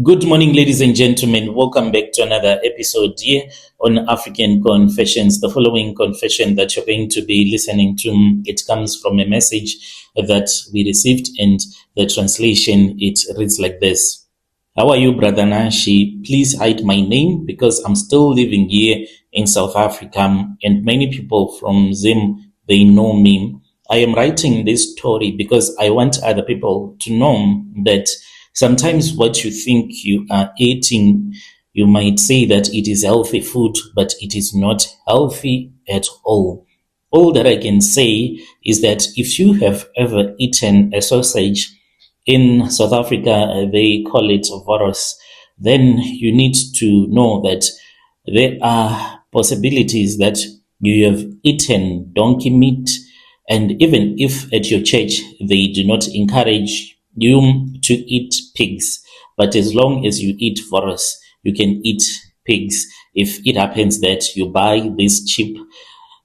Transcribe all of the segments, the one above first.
Good morning, ladies and gentlemen. Welcome back to another episode here on African Confessions. The following confession that you're going to be listening to, it comes from a message that we received, and the translation, it reads like this. How are you, Brother Nashi? Please hide my name because I'm still living here in South Africa, and many people from Zim, they know me. I am writing this story because I want other people to know that sometimes what you think you are eating, you might say that it is healthy food, but it is not healthy at all. All that I can say is that if you have ever eaten a sausage, in South Africa, they call it Voros, then you need to know that there are possibilities that you have eaten donkey meat, and even if at your church they do not encourage you to eat pigs, but as long as you eat Voros, you can eat pigs. If it happens that you buy this cheap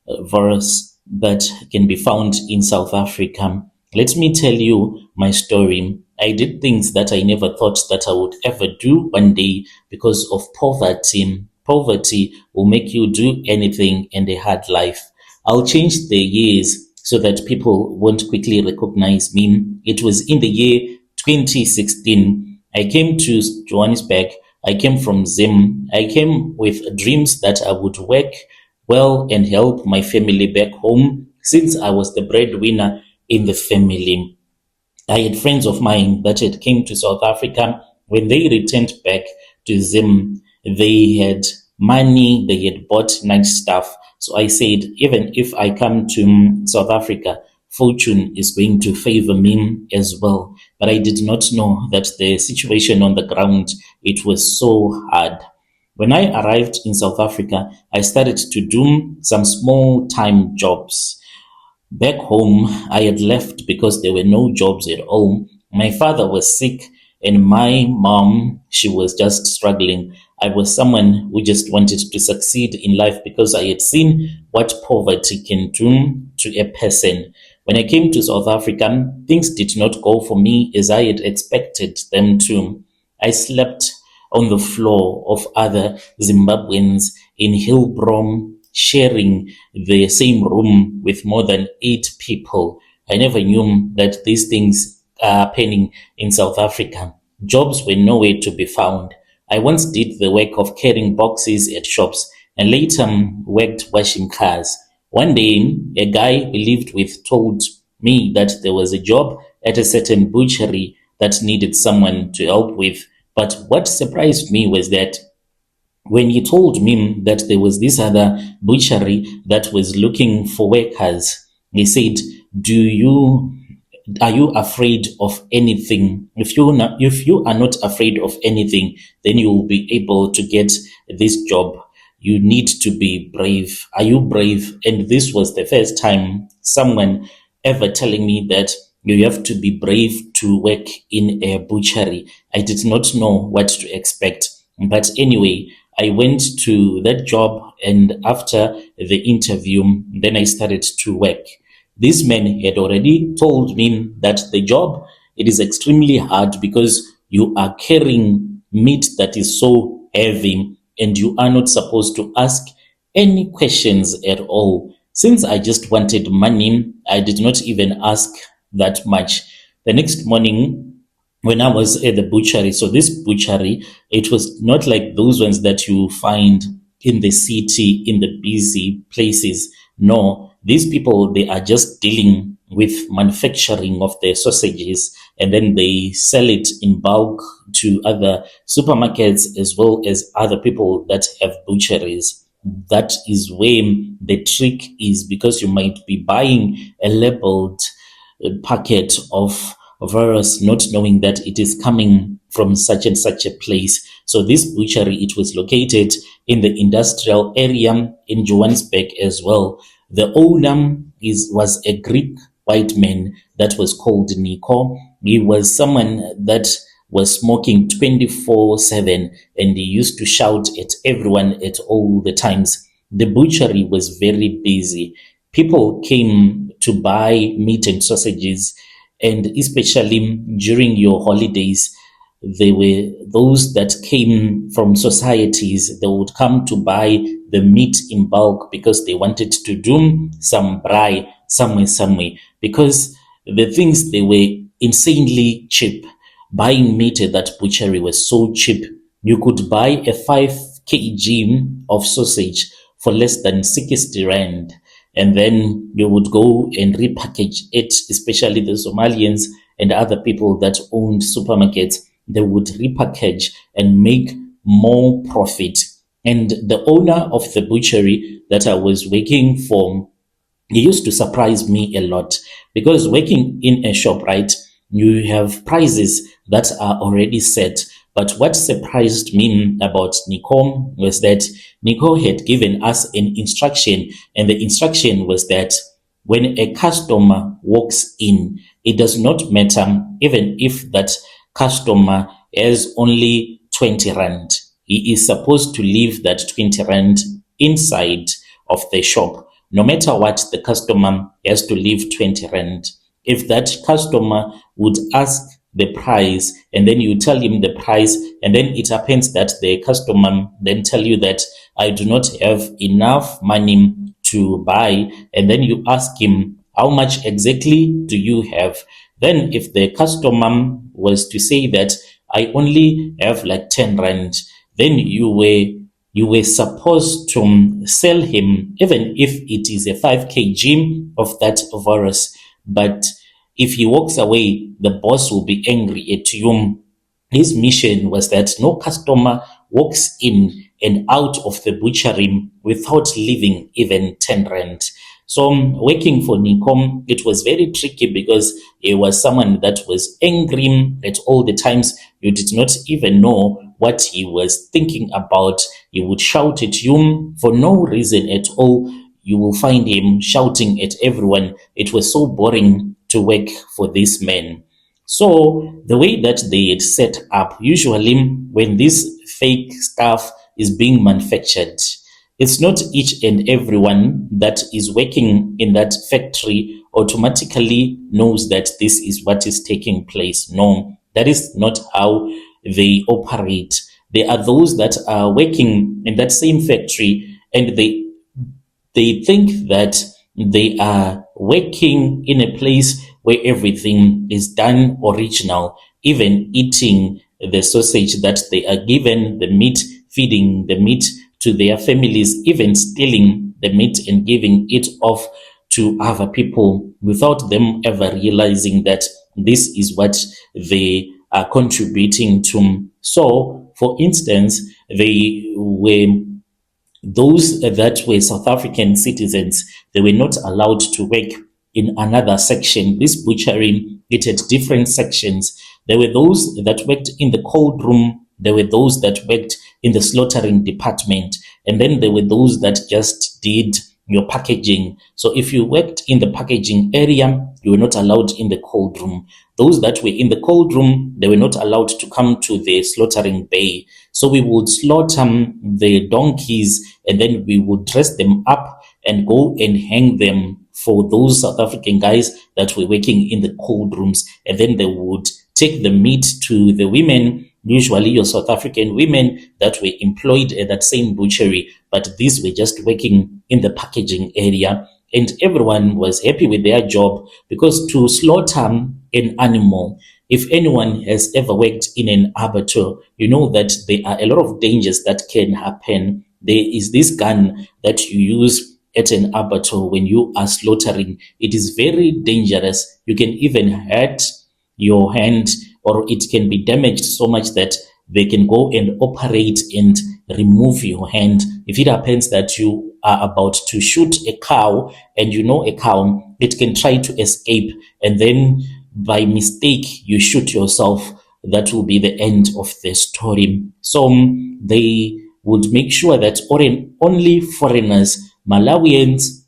Voros that can be found in South Africa. Let me tell you my story. I did things that I never thought that I would ever do one day because of poverty. Poverty will make you do anything in a hard life. I'll change the years so that people won't quickly recognize me. It was in the year 2016. I came to Johannesburg. I came from Zim. I came with dreams that I would work well and help my family back home since I was the breadwinner in the family. I had friends of mine that had came to South Africa. When they returned back to Zim, they had money, they had bought nice stuff. So I said, even if I come to South Africa, fortune is going to favor me as well. But I did not know that the situation on the ground, it was so hard. When I arrived in South Africa, I started to do some small time jobs. Back home, I had left because there were no jobs at all. My father was sick and my mom, she was just struggling. I was someone who just wanted to succeed in life because I had seen what poverty can do to a person. When I came to South Africa, things did not go for me as I had expected them to. I slept on the floor of other Zimbabweans in Hillbrom, sharing the same room with more than 8 people. I never knew that these things are happening in South Africa. Jobs were nowhere to be found. I once did the work of carrying boxes at shops and later worked washing cars. One day, a guy we lived with told me that there was a job at a certain butchery that needed someone to help with. But what surprised me was that when he told me that there was this other butchery that was looking for workers, he said, are you afraid of anything? If you are not afraid of anything, then you will be able to get this job. You need to be brave. Are you brave? And this was the first time someone ever telling me that you have to be brave to work in a butchery. I did not know what to expect. But anyway, I went to that job, and after the interview, then I started to work. This man had already told me that the job, it is extremely hard because you are carrying meat that is so heavy and you are not supposed to ask any questions at all. Since I just wanted money, I did not even ask that much. The next morning, when I was at the butchery, so this butchery, it was not like those ones that you find in the city, in the busy places. No, these people, they are just dealing with manufacturing of their sausages, and then they sell it in bulk to other supermarkets as well as other people that have butcheries. That is where the trick is, because you might be buying a labeled packet of Voros, not knowing that it is coming from such and such a place. So this butchery, it was located in the industrial area in Johannesburg as well. The owner was a Greek white man that was called Nico. He was someone that was smoking 24/7, and he used to shout at everyone at all the times. The butchery was very busy. People came to buy meat and sausages, and especially during your holidays, there were those that came from societies. They would come to buy the meat in bulk because they wanted to do some braai somewhere, because the things, they were insanely cheap. Buying meat at that butchery was so cheap. You could buy a 5 kg of sausage for less than 60 rand. And then you would go and repackage it, especially the Somalians and other people that owned supermarkets. They would repackage and make more profit. And the owner of the butchery that I was working for, he used to surprise me a lot, because working in a shop, right, you have prices that are already set. But what surprised me about Nico was that Nico had given us an instruction, and the instruction was that when a customer walks in, it does not matter even if that customer has only 20 rand. He is supposed to leave that 20 rand inside of the shop. No matter what, the customer has to leave 20 rand. If that customer would ask the price, and then you tell him the price, and then it happens that the customer then tell you that I do not have enough money to buy, and then you ask him, how much exactly do you have? Then if the customer was to say that I only have like 10 rand, then you were supposed to sell him, even if it is a 5 kg of that Voros. But if he walks away, the boss will be angry at you. His mission was that no customer walks in and out of the butchery without leaving even 10 rand. So working for Nikom, it was very tricky, because he was someone that was angry at all the times. You did not even know what he was thinking about. He would shout at you for no reason at all. You will find him shouting at everyone. It was so boring to work for this man. So the way that they had set up, usually when this fake stuff is being manufactured, it's not each and everyone that is working in that factory automatically knows that this is what is taking place. No, that is not how they operate. There are those that are working in that same factory, and they think that they are working in a place where everything is done original, even eating the sausage that they are given, the meat, feeding the meat to their families, even stealing the meat and giving it off to other people without them ever realizing that this is what they are contributing to. So, for instance, they were those that were South African citizens, they were not allowed to work in another section. This butchery, it had different sections. There were those that worked in the cold room. There were those that worked in the slaughtering department. And then there were those that just did your packaging. So if you worked in the packaging area, you were not allowed in the cold room. Those that were in the cold room, they were not allowed to come to the slaughtering bay. So we would slaughter the donkeys, and then we would dress them up and go and hang them for those South African guys that were working in the cold rooms. And then they would take the meat to the women, usually your South African women that were employed at that same butchery, but these were just working in the packaging area. And everyone was happy with their job, because to slaughter an animal, if anyone has ever worked in an abattoir, you know that there are a lot of dangers that can happen. There is this gun that you use at an abattoir when you are slaughtering. It is very dangerous. You can even hurt your hand, or it can be damaged so much that they can go and operate and remove your hand. If it happens that you are about to shoot a cow, and you know a cow, it can try to escape, and then by mistake you shoot yourself, that will be the end of the story. So they would make sure that only foreigners, Malawians,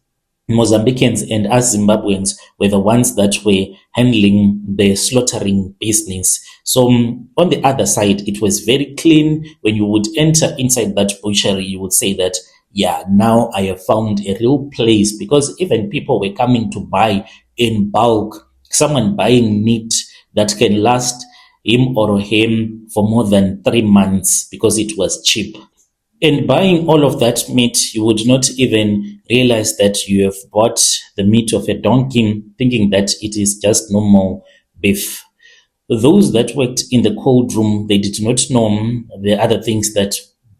Mozambicans, and us Zimbabweans were the ones that were handling the slaughtering business. So on the other side, it was very clean. When you would enter inside that butchery, you would say that, yeah, now I have found a real place, because even people were coming to buy in bulk. Someone buying meat that can last him or him for more than 3 months because it was cheap. And buying all of that meat, you would not even realize that you have bought the meat of a donkey, thinking that it is just normal beef. Those that worked in the cold room, they did not know the other things that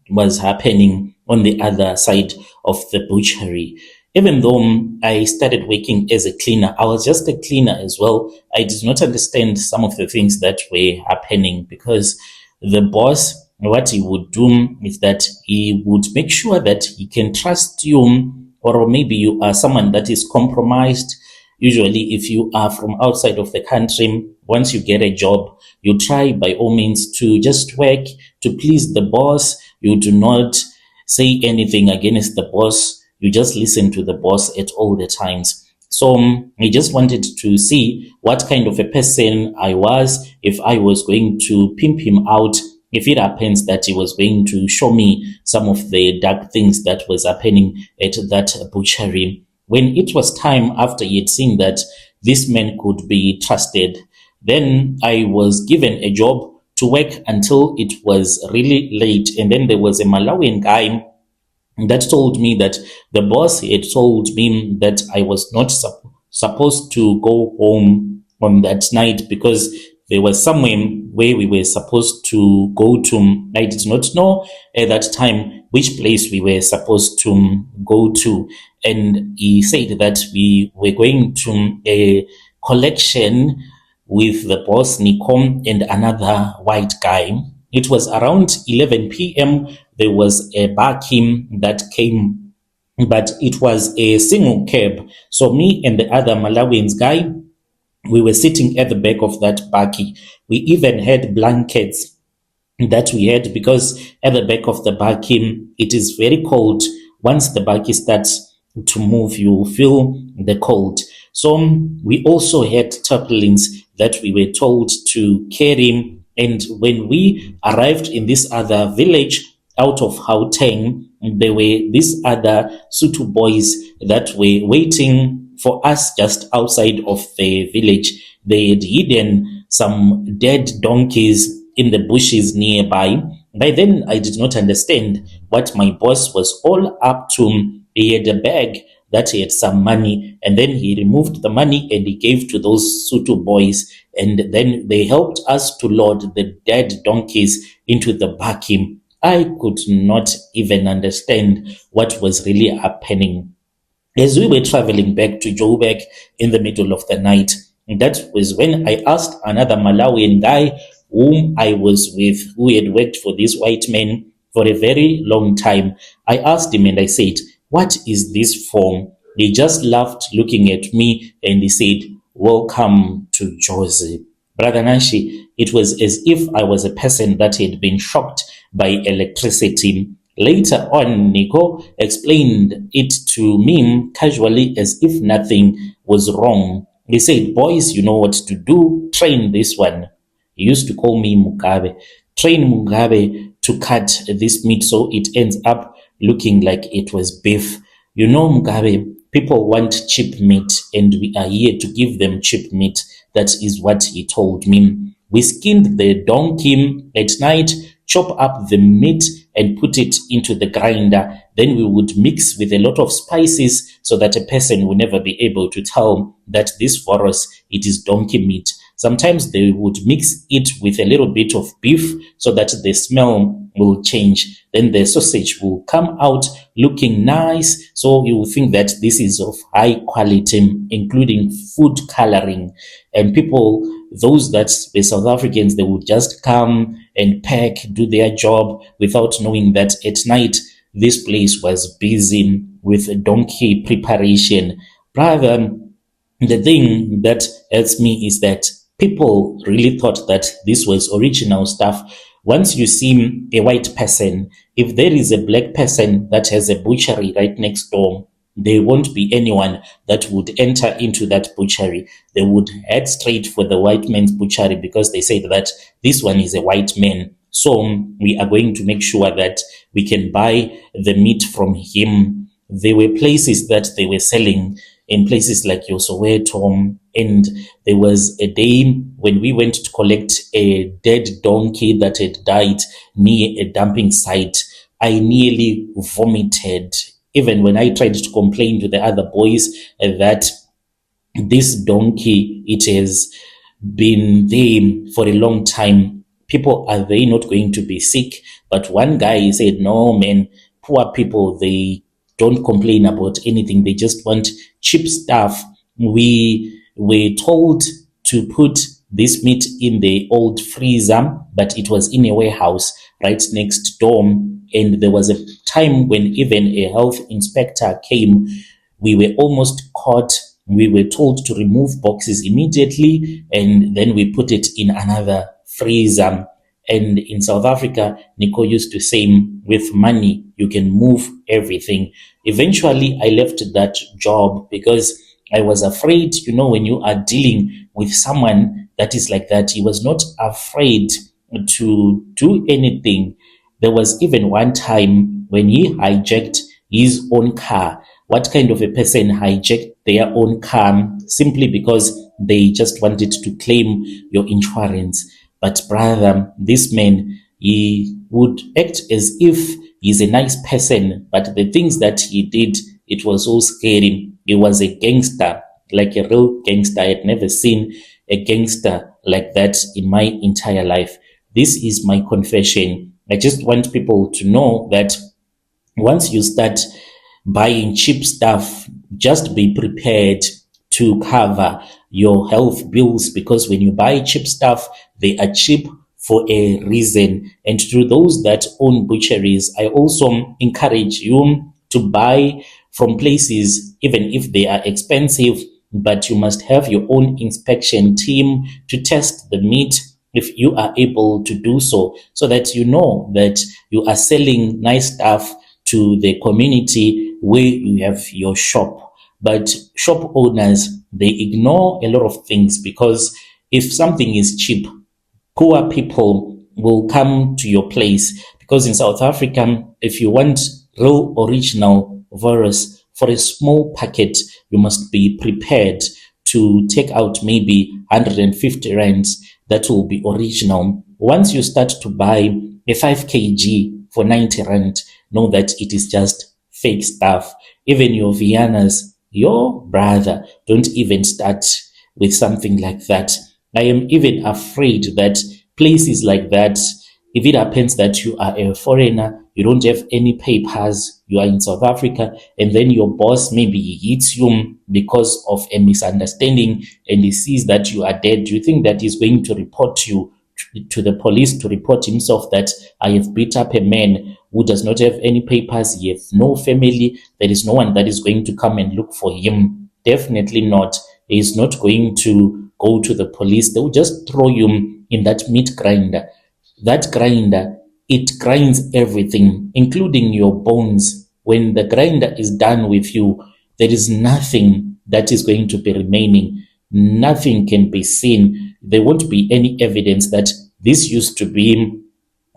was happening on the other side of the butchery. Even though I started working as a cleaner, I was just a cleaner as well. I did not understand some of the things that were happening because the boss, what he would do is that he would make sure that he can trust you, or maybe you are someone that is compromised. Usually, if you are from outside of the country, once you get a job, you try by all means to just work to please the boss. You do not say anything against the boss. You just listen to the boss at all the times. So I just wanted to see what kind of a person I was, if I was going to pimp him out, if it happens that he was going to show me some of the dark things that was happening at that butchery. When it was time after he had seen that this man could be trusted, then I was given a job to work until it was really late. And then there was a Malawian guy that told me that the boss had told me that I was not supposed to go home on that night because there was somewhere where we were supposed to go to. I did not know at that time which place we were supposed to go to. And he said that we were going to a collection with the boss, Nikom, and another white guy. It was around 11 p.m. There was a barking that came, but it was a single cab. So me and the other Malawians guy, we were sitting at the back of that bakkie. We even had blankets that we had because at the back of the bakkie, it is very cold. Once the bakkie starts to move, you feel the cold. So we also had tarpaulins that we were told to carry. And when we arrived in this other village out of Gauteng, there were these other Sutu boys that were waiting for us just outside of the village. They had hidden some dead donkeys in the bushes nearby. By then, I did not understand what my boss was all up to. He had a bag that he had some money, and then he removed the money and he gave to those Sutu boys, and then they helped us to load the dead donkeys into the bakkie. I could not even understand what was really happening. As we were traveling back to Joburg in the middle of the night, that was when I asked another Malawian guy whom I was with, who had worked for this white man for a very long time. I asked him and I said, "What is this for?" He just laughed looking at me and he said, "Welcome to Jozi." Brother Nanshi, it was as if I was a person that had been shocked by electricity. Later on, Nico explained it to me casually as if nothing was wrong. He said, "Boys, you know what to do. Train this one." He used to call me Mugabe. Train Mugabe to cut this meat so it ends up looking like it was beef. You know, Mugabe, people want cheap meat and we are here to give them cheap meat. That is what he told me. We skinned the donkey at night, chop up the meat and put it into the grinder. Then we would mix with a lot of spices so that a person will never be able to tell that this Voros, it is donkey meat. Sometimes they would mix it with a little bit of beef so that the smell will change. Then the sausage will come out looking nice. So you will think that this is of high quality, including food coloring. And people, those that were South Africans, they would just come and pack, do their job without knowing that at night this place was busy with donkey preparation. Rather, the thing that helps me is that people really thought that this was original stuff. Once you see a white person, if there is a black person that has a butchery right next door, there won't be anyone that would enter into that butchery. They would head straight for the white man's butchery because they said that this one is a white man. So we are going to make sure that we can buy the meat from him. There were places that they were selling in places like Soweto, And there was a day when we went to collect a dead donkey that had died near a dumping site. I nearly vomited, even when I tried to complain to the other boys that this donkey, it has been there for a long time. People, are they not going to be sick? But one guy said, no, man, poor people, they don't complain about anything. They just want cheap stuff. We were told to put this meat in the old freezer, but it was in a warehouse right next door. And there was a time when even a health inspector came. We were almost caught. We were told to remove boxes immediately, and then we put it in another freezer. And in South Africa, Nico used to say, with money, you can move everything. Eventually, I left that job because I was afraid, when you are dealing with someone that is like that, he was not afraid to do anything. There was even one time when he hijacked his own car. What kind of a person hijacked their own car simply because they just wanted to claim your insurance? But brother, this man, he would act as if he's a nice person, but the things that he did, it was so scary. He was a gangster, like a real gangster. I had never seen a gangster like that in my entire life. This is my confession. I just want people to know that once you start buying cheap stuff, just be prepared to cover your health bills, because when you buy cheap stuff, they are cheap for a reason. And to those that own butcheries, I also encourage you to buy from places, even if they are expensive, but you must have your own inspection team to test the meat if you are able to do so, so that you know that you are selling nice stuff to the community where you have your shop. But shop owners, they ignore a lot of things, because if something is cheap, poor people will come to your place. Because in South Africa, if you want real original Voros for a small packet, you must be prepared to take out maybe 150 rands. That will be original. Once you start to buy a 5 kg for 90 rand, know that it is just fake stuff. Even your Vianas, your brother, don't even start with something like that. I am even afraid that places like that, if it happens that you are a foreigner, you don't have any papers, you are in South Africa, and then your boss maybe hits you because of a misunderstanding, and he sees that you are dead, do you think that he's going to report you to the police, to report himself that I have beat up a man who does not have any papers, he has no family, there is no one that is going to come and look for him? Definitely not. He is not going to go to the police. They will just throw you in that meat grinder. That grinder, it grinds everything, including your bones. When the grinder is done with you, there is nothing that is going to be remaining. Nothing can be seen. There won't be any evidence that this used to be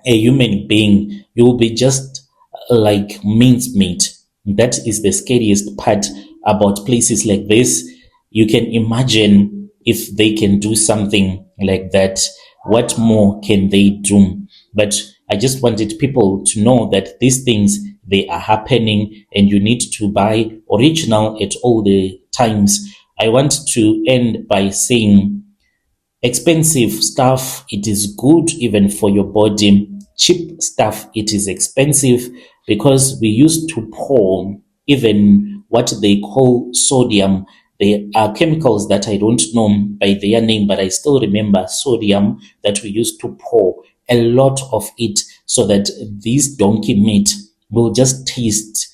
a human being. You will be just like mincemeat. That is the scariest part about places like this. You can imagine if they can do something like that, what more can they do? But I just wanted people to know that these things, they are happening, and you need to buy original at all the times. I want to end by saying, expensive stuff, it is good even for your body. Cheap stuff, it is expensive, because we used to pour even what they call sodium. There are chemicals that I don't know by their name, but I still remember sodium that we used to pour a lot of it, so that this donkey meat will just taste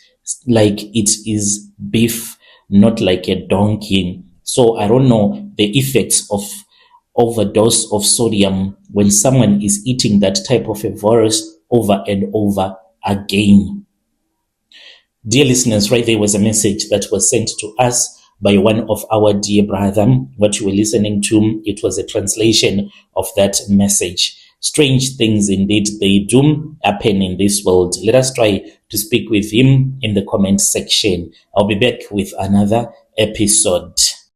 like it is beef, not like a donkey. So I don't know the effects of overdose of sodium when someone is eating that type of a virus over and over again. Dear listeners, right there was a message that was sent to us by one of our dear brother. What you were listening to, it was a translation of that message. Strange things indeed, they do happen in this world. Let us try to speak with him in the comment section. I'll be back with another episode.